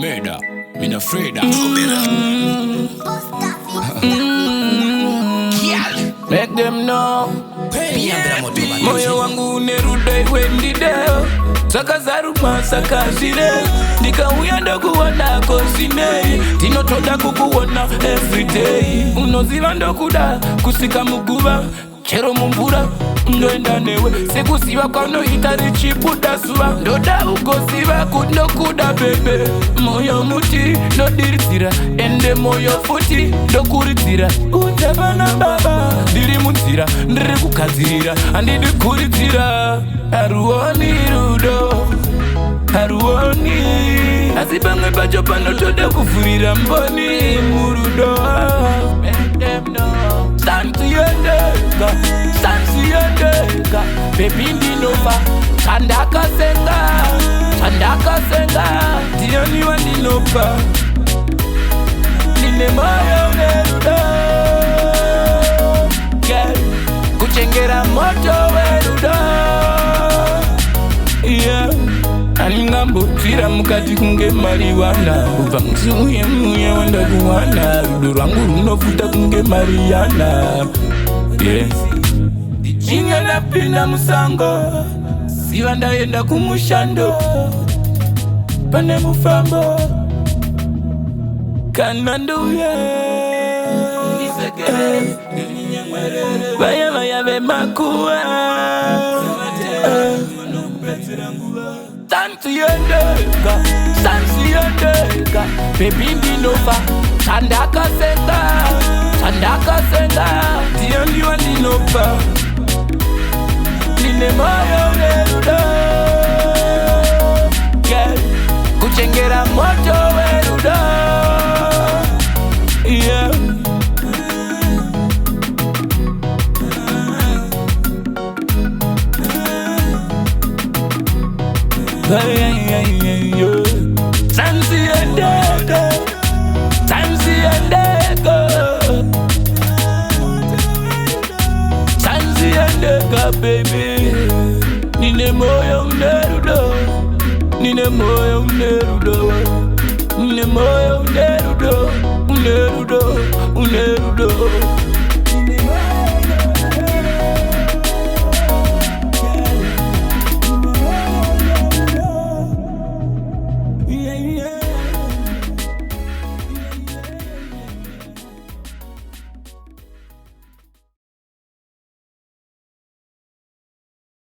murder. Me no afraid of. Make them know. Moyo wangu unerudai wendideo. Saka zaruma saka zire. Nikauya ndokuona kosine. Tinotoda kukuona everyday. Unoziva ndokuda kusika muguba. Chero mumbura ndoenda newe. Sekusiva kwano hitari chipuda suwa. Ndoda ukosiva kunokuda bebe. Moyo muti no diritira. Ende moyo futi no kuritira. Utebana baba diri mutira. Ndiri kukazira andidi kuritira. Haruoni rudo haruoni. Asibange bajo pano toda kufurira mboni murudo. Make them know. Stand to your nigga, stand to your nigga. Baby ndinova, chandaka senga, the only one ndinova. Nine moyo unerudo, girl, kuchengera moto werudo. Yeah, aningambo tira mukati kunge mariwana. Uva msuye wanda kuwana. Rudo rangu runofuta kunge mariana. Yeah. Jinga na pina musango. Siwa ndaenda kumushando. Pane mufambo kanando Vaya vaya ve makua. Stand to your nigga, stand to your nigga. Baby ndinova, chandaka senga, the only one ndinova. Nine moyo unerudo, girl, kuchengera moto werudo. Yeah. Sansi endeko, Sansi endeko, Sansi endeko, baby. Nine moyo unerudo, nine moyo unerudo, nine moyo unerudo, unerudo, unerudo.